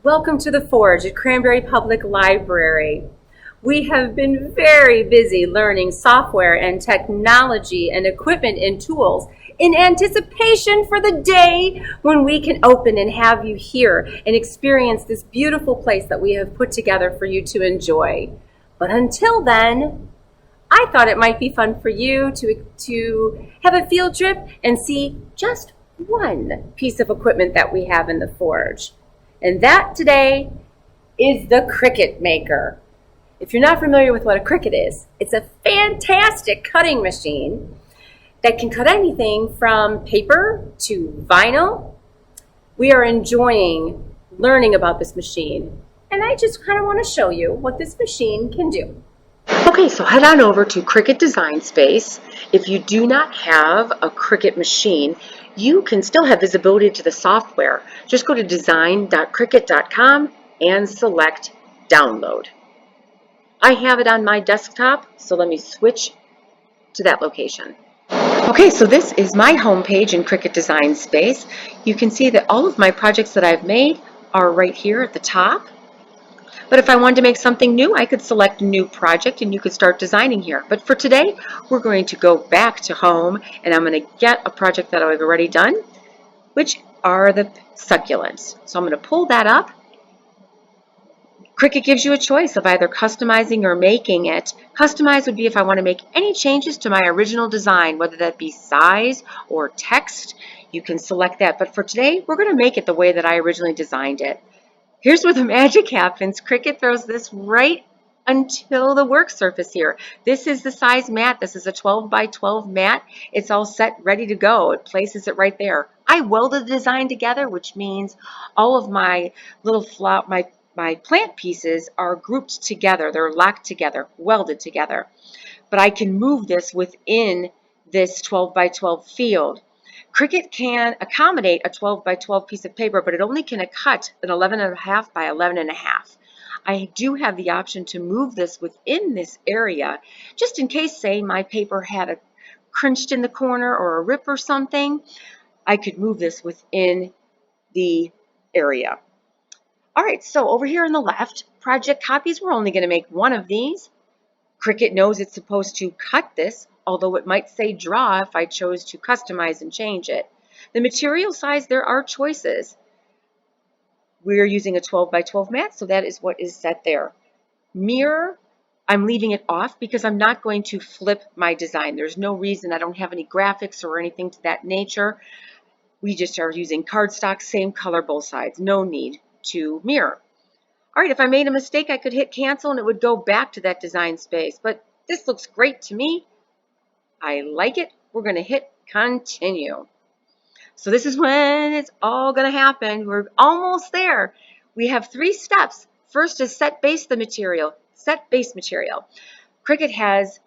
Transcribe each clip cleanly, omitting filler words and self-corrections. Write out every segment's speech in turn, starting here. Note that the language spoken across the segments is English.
Welcome to the Forge at Cranberry Public Library. We have been very busy learning software and technology and equipment and tools in anticipation for the day when we can open and have you here and experience this beautiful place that we have put together for you to enjoy. But until then, I thought it might be fun for you to have a field trip and see just one piece of equipment that we have in the Forge. And that today is the Cricut Maker. If you're not familiar with what a Cricut is, it's a fantastic cutting machine that can cut anything from paper to vinyl. We are enjoying learning about this machine, and I just kind of want to show you what this machine can do. Okay, so head on over to Cricut Design Space. If you do not have a Cricut machine, you can still have visibility to the software. Just go to design.cricut.com and select Download. I have it on my desktop, so let me switch to that location. Okay, so this is my home page in Cricut Design Space. You can see that all of my projects that I've made are right here at the top. But if I wanted to make something new, I could select a new project and you could start designing here. But for today, we're going to go back to home and I'm going to get a project that I've already done, which are the succulents. So I'm going to pull that up. Cricut gives you a choice of either customizing or making it. Customize would be if I want to make any changes to my original design, whether that be size or text. You can select that. But for today, we're going to make it the way that I originally designed it. Here's where the magic happens. Cricut throws this right until the work surface here. This is the size mat. This is a 12 by 12 mat. It's all set, ready to go. It places it right there. I welded the design together, which means all of my little my plant pieces are grouped together. They're locked together, welded together. But I can move this within this 12 by 12 field. Cricut can accommodate a 12 by 12 piece of paper, but it only can cut an 11.5 by 11.5. I do have the option to move this within this area, just in case, say, my paper had a crinched in the corner or a rip or something. I could move this within the area. All right, so over here on the left, project copies, we're only going to make one of these. Cricut knows it's supposed to cut this, although it might say draw if I chose to customize and change it. The material size, there are choices. We're using a 12 by 12 mat, so that is what is set there. Mirror, I'm leaving it off because I'm not going to flip my design. There's no reason. I don't have any graphics or anything to that nature. We just are using cardstock, same color both sides. No need to mirror. All right, if I made a mistake, I could hit cancel and it would go back to that design space. But this looks great to me. I like it. We're going to hit continue. So this is when it's all going to happen. We're almost there. We have 3 steps. First is set base material. Cricut has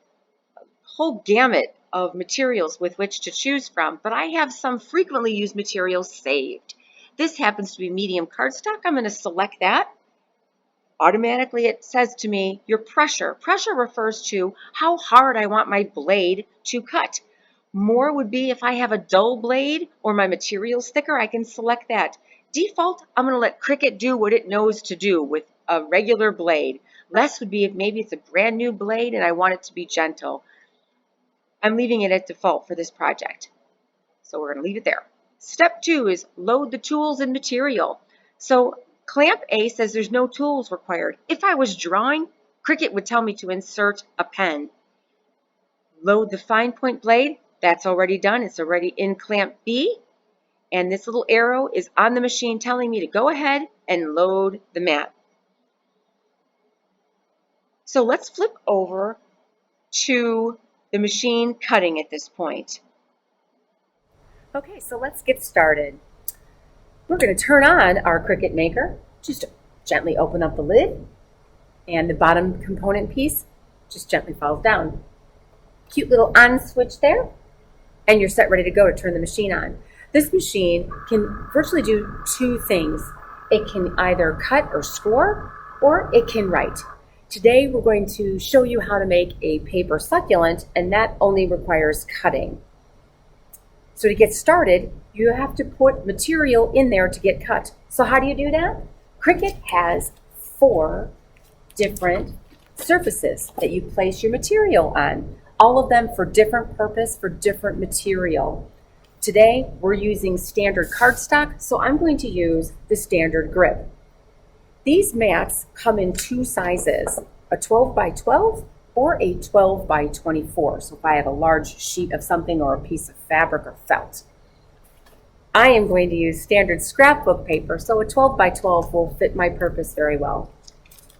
a whole gamut of materials with which to choose from, but I have some frequently used materials saved. This happens to be medium cardstock. I'm going to select that. Automatically it says to me your pressure. Pressure refers to how hard I want my blade to cut. More would be if I have a dull blade or my material's thicker, I can select that. Default, I'm going to let Cricut do what it knows to do with a regular blade. Less would be if maybe it's a brand new blade and I want it to be gentle. I'm leaving it at default for this project. So we're going to leave it there. Step 2 is load the tools and material. So Clamp A says there's no tools required. If I was drawing, Cricut would tell me to insert a pen. Load the fine point blade. That's already done. It's already in Clamp B. And this little arrow is on the machine telling me to go ahead and load the mat. So let's flip over to the machine cutting at this point. Okay, so let's get started. We're going to turn on our Cricut Maker. Just gently open up the lid, and the bottom component piece just gently falls down. Cute little on switch there, and you're set ready to go to turn the machine on. This machine can virtually do 2 things. It can either cut or score, or it can write. Today we're going to show you how to make a paper succulent, and that only requires cutting. So to get started, you have to put material in there to get cut. So how do you do that? Cricut has 4 different surfaces that you place your material on, all of them for different purpose, for different material. Today, we're using standard cardstock, so I'm going to use the standard grip. These mats come in 2 sizes, a 12 by 12 or a 12 by 24. So if I have a large sheet of something or a piece of fabric or felt. I am going to use standard scrapbook paper, so a 12 by 12 will fit my purpose very well.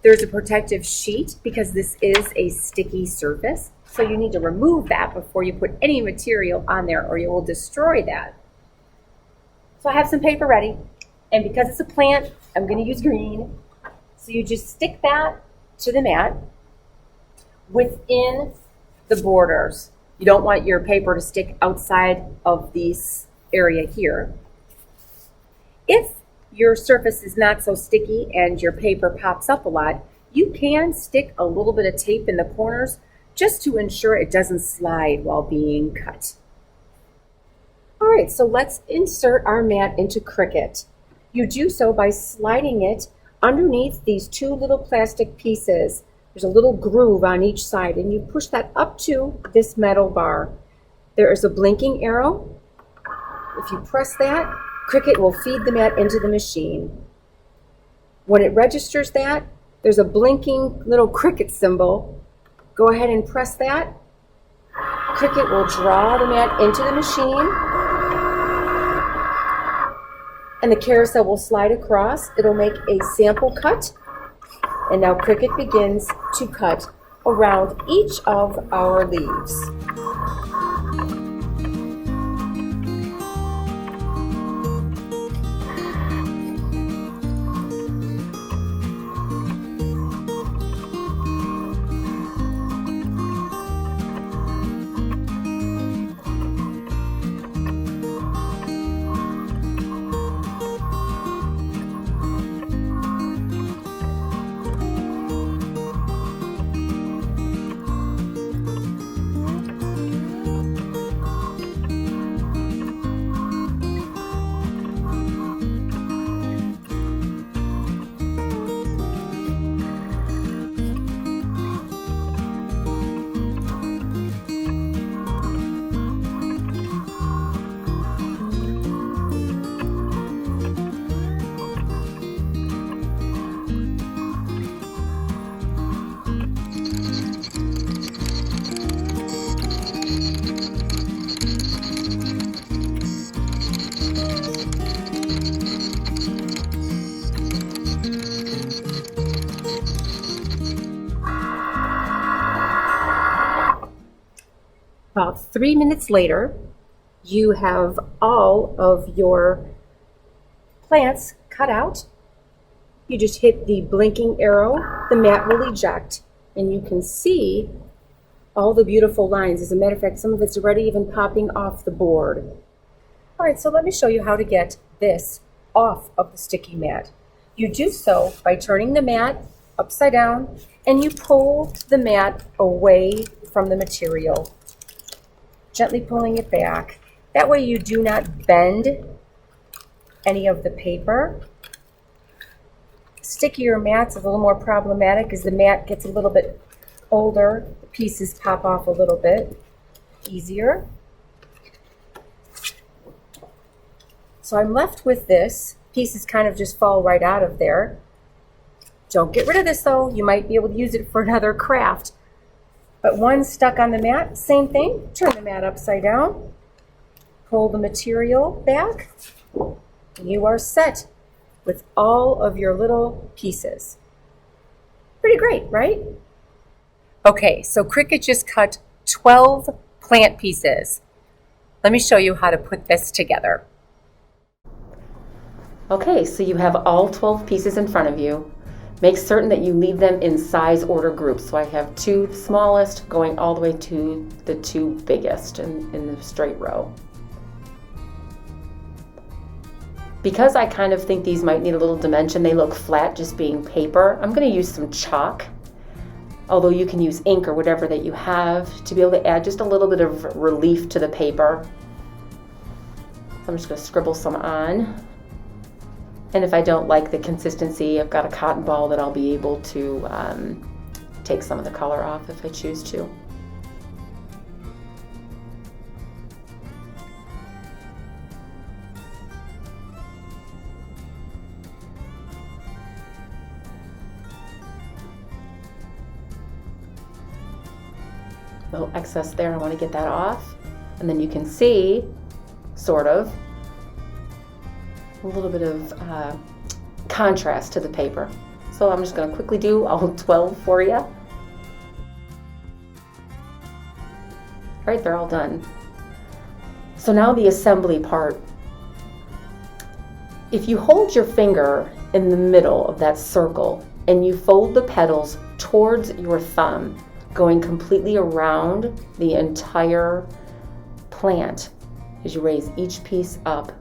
There's a protective sheet because this is a sticky surface, so you need to remove that before you put any material on there or you will destroy that. So I have some paper ready, and because it's a plant, I'm going to use green. So you just stick that to the mat within the borders. You don't want your paper to stick outside of this area here. If your surface is not so sticky and your paper pops up a lot, you can stick a little bit of tape in the corners just to ensure it doesn't slide while being cut. All right, so let's insert our mat into Cricut. You do so by sliding it underneath these 2 little plastic pieces. There's a little groove on each side, and you push that up to this metal bar. There is a blinking arrow. If you press that, Cricut will feed the mat into the machine. When it registers that, there's a blinking little Cricut symbol. Go ahead and press that. Cricut will draw the mat into the machine, and the carousel will slide across. It'll make a sample cut, and now Cricut begins to cut around each of our leaves. About 3 minutes later, you have all of your plants cut out. You just hit the blinking arrow, the mat will eject, and you can see all the beautiful lines. As a matter of fact, some of it's already even popping off the board. All right, so let me show you how to get this off of the sticky mat. You do so by turning the mat upside down, and you pull the mat away from the material, gently pulling it back. That way you do not bend any of the paper. Stickier mats is a little more problematic as the mat gets a little bit older. The pieces pop off a little bit easier. So I'm left with this. Pieces kind of just fall right out of there. Don't get rid of this though. You might be able to use it for another craft. But one stuck on the mat, same thing. Turn the mat upside down, pull the material back, and you are set with all of your little pieces. Pretty great, right? Okay, so Cricut just cut 12 plant pieces. Let me show you how to put this together. Okay, so you have all 12 pieces in front of you. Make certain that you leave them in size order groups. So I have 2 smallest going all the way to the 2 biggest in the straight row. Because I kind of think these might need a little dimension, they look flat just being paper, I'm going to use some chalk. Although you can use ink or whatever that you have to be able to add just a little bit of relief to the paper. So I'm just going to scribble some on. And if I don't like the consistency, I've got a cotton ball that I'll be able to take some of the color off if I choose to. Little excess there, I want to get that off. And then you can see, sort of, a little bit of contrast to the paper. So I'm just going to quickly do all 12 for you. All right, they're all done. So now the assembly part. If you hold your finger in the middle of that circle and you fold the petals towards your thumb, going completely around the entire plant as you raise each piece up,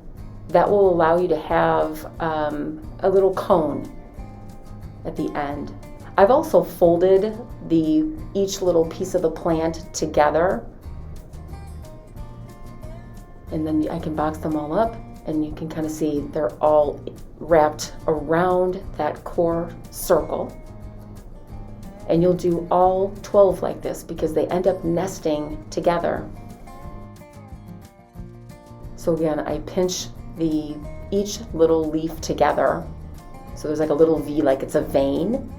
that will allow you to have a little cone at the end. I've also folded each little piece of the plant together, and then I can box them all up, and you can kind of see they're all wrapped around that core circle. And you'll do all 12 like this because they end up nesting together. So again, I pinch each little leaf together. So there's like a little V, like it's a vein.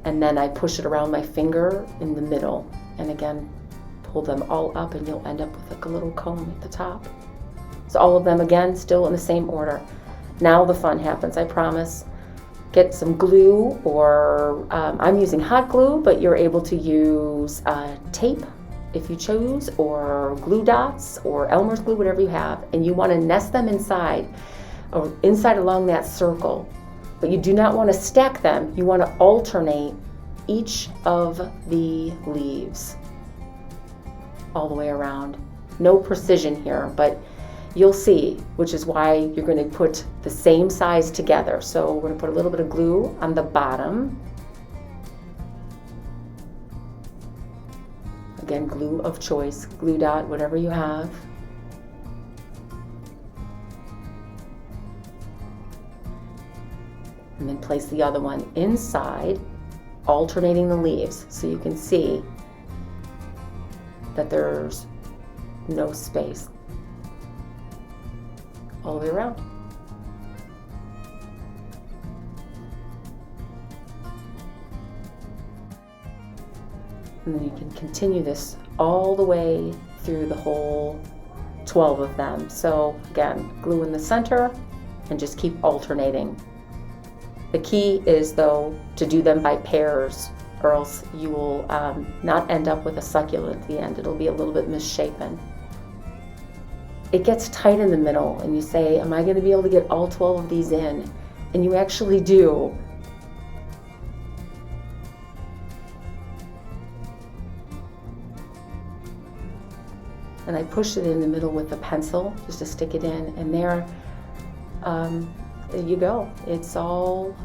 And then I push it around my finger in the middle. And again, pull them all up and you'll end up with like a little cone at the top. So all of them, again, still in the same order. Now the fun happens, I promise. Get some glue, or I'm using hot glue, but you're able to use tape if you choose, or glue dots, or Elmer's glue, whatever you have, and you want to nest them inside, or inside along that circle. But you do not want to stack them. You want to alternate each of the leaves all the way around. No precision here, but you'll see, which is why you're going to put the same size together. So we're going to put a little bit of glue on the bottom. Again, glue of choice, glue dot, whatever you have. And then place the other one inside, alternating the leaves so you can see that there's no space all the way around. And then you can continue this all the way through the whole 12 of them. So again, glue in the center and just keep alternating. The key is, though, to do them by pairs, or else you will not end up with a succulent at the end. It'll be a little bit misshapen. It gets tight in the middle and you say, am I going to be able to get all 12 of these in? And you actually do. And I push it in the middle with a pencil just to stick it in, and there you go. It's all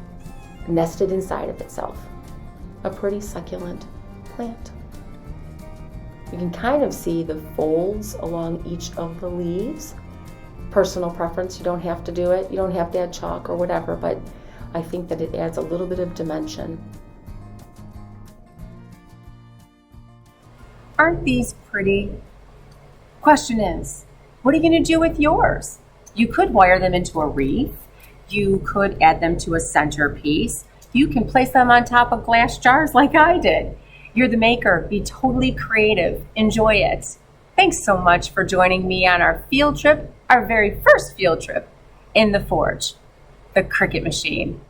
nested inside of itself. A pretty succulent plant. You can kind of see the folds along each of the leaves. Personal preference, you don't have to do it. You don't have to add chalk or whatever, but I think that it adds a little bit of dimension. Aren't these pretty? Question is, what are you going to do with yours? You could wire them into a wreath. You could add them to a centerpiece. You can place them on top of glass jars like I did. You're the maker. Be totally creative. Enjoy it. Thanks so much for joining me on our field trip, our very first field trip in the Forge, the Cricut machine.